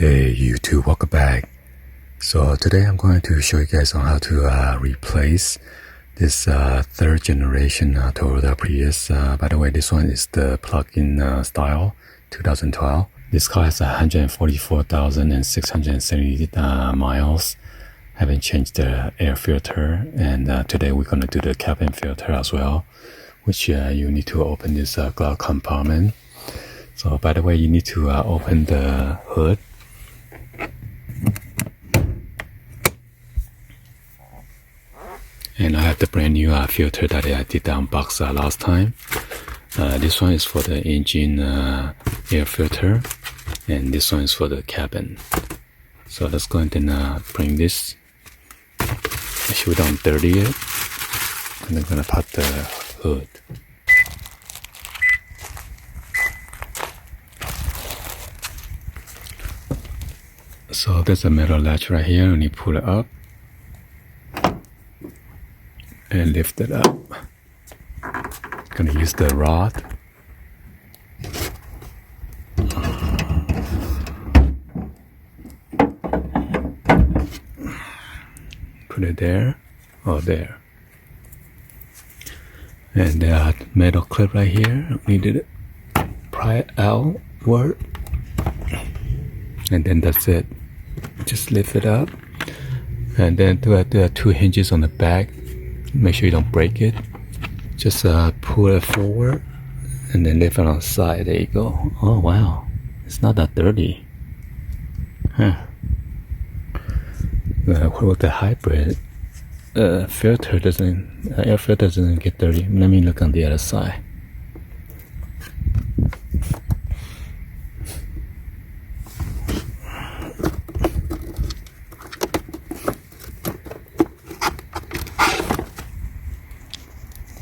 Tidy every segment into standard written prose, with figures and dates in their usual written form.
Hey YouTube, welcome back. So today I'm going to show you guys on how to replace this third generation Toyota Prius. By the way, this one is the plug-in style 2012. This car has 144,670 miles. Haven't changed the air filter, and today we're going to do the cabin filter as well, which you need to open this glove compartment. So by the way, you need to open the hood. And I have the brand new filter that I did unbox last time. This one is for the engine air filter, and this one is for the cabin. So let's go ahead and bring this. Make sure we don't dirty it. And I'm gonna pop the hood. So there's a metal latch right here, and you pull it up and lift it up. Gonna use the rod. Put it there or there. And the metal clip right here, we need it pry it outward. And then that's it. Just lift it up. And then there are two hinges on the back. Make sure you don't break it. Just pull it forward and then lift it on the side. There you go. Oh wow, it's not that dirty. Huh. What about the hybrid? Filter doesn't, air filter doesn't get dirty. Let me look on the other side.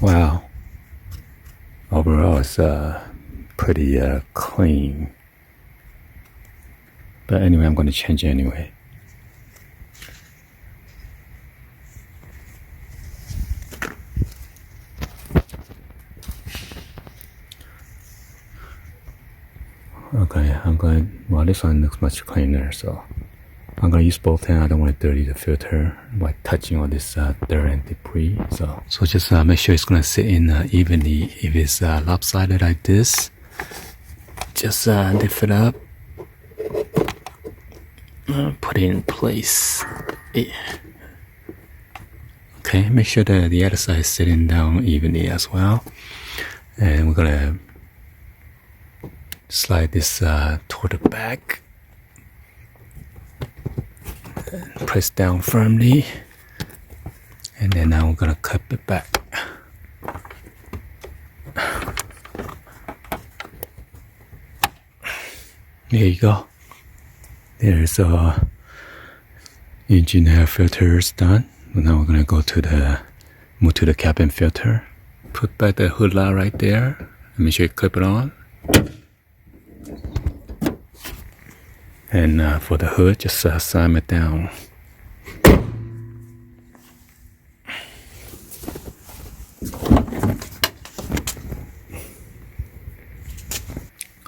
Wow. Overall, it's pretty clean. But anyway, I'm going to change it anyway. Okay, well, this one looks much cleaner, so I'm going to use both hands. I don't want to dirty the filter by touching all this dirt and debris. So just make sure it's going to sit in evenly. If it's lopsided like this, just lift it up, put it in place. Okay, make sure that the other side is sitting down evenly as well. And we're going to slide this toward the back. Press down firmly, and then now we're gonna clip it back. There you go. There's engine air filters done. Now we're gonna go to move to the cabin filter. Put back the hood light right there. Make sure you clip it on. And for the hood, just slam it down.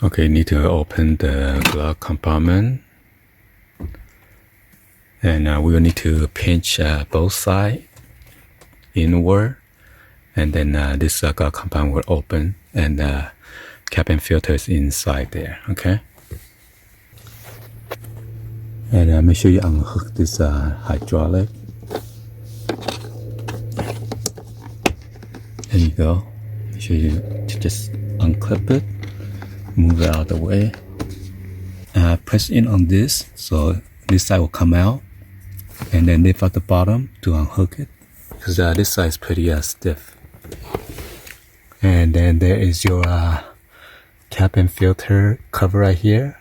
Okay, you need to open the glove compartment. And we will need to pinch both sides inward. And then this glove compartment will open, and the cabin filter is inside there, okay? And make sure you unhook this hydraulic. There you go. Make sure you just unclip it, move it out of the way. Press in on this, so this side will come out, and then lift up the bottom to unhook it, because this side is pretty stiff. And then there is your cabin filter cover right here.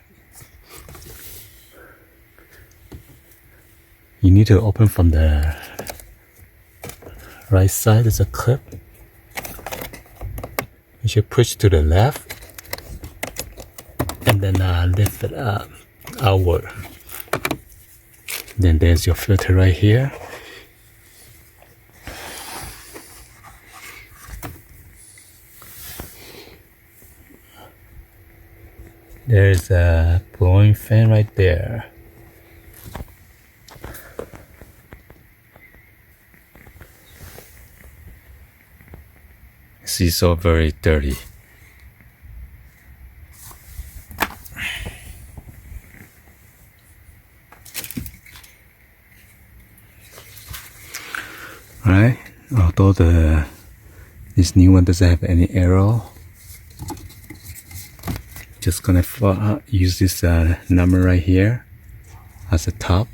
You need to open from the right side. There's a clip. You should push to the left, and then lift it up outward. Then there's your filter right here. There's a blowing blowing fan right there. It's so very dirty. Alright, although this new one doesn't have any arrow, just gonna use this number right here as a top.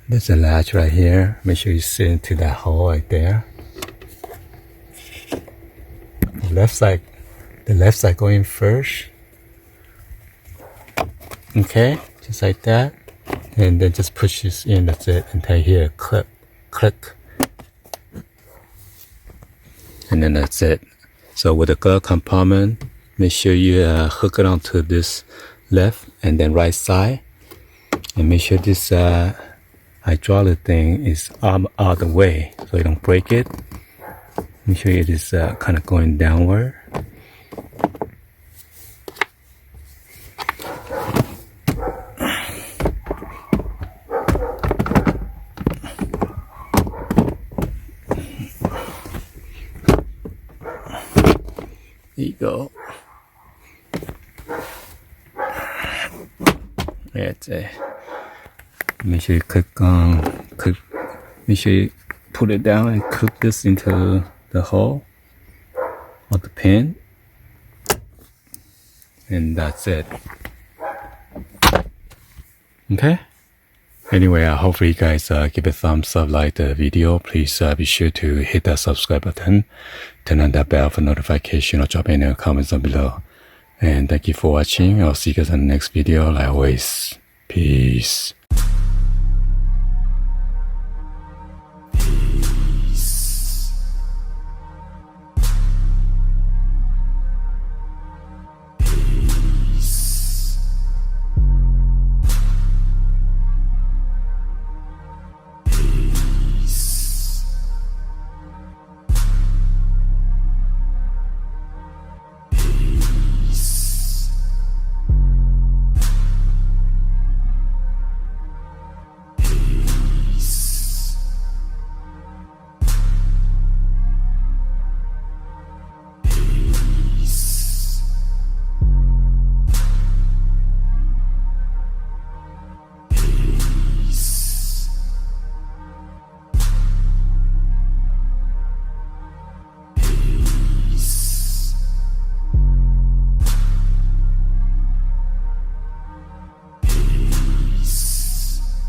There's a latch right here. Make sure you sit into that hole right there. The left side going first. Okay, just like that. And then just push this in, that's it. Until you hear a click, click. And then that's it. So with the glove compartment, make sure you hook it onto this left and then right side. And make sure this hydraulic thing is out of the way so you don't break it. Make sure it is kind of going downward. There you go. That's it. Make sure you make sure you put it down and clip this into the hole of the pin. And that's it. Okay? Anyway, hopefully you guys give a thumbs up, like the video. Please be sure to hit that subscribe button, turn on that bell for notification, or drop any comments down below. And thank you for watching. I'll see you guys in the next video. Like always, peace.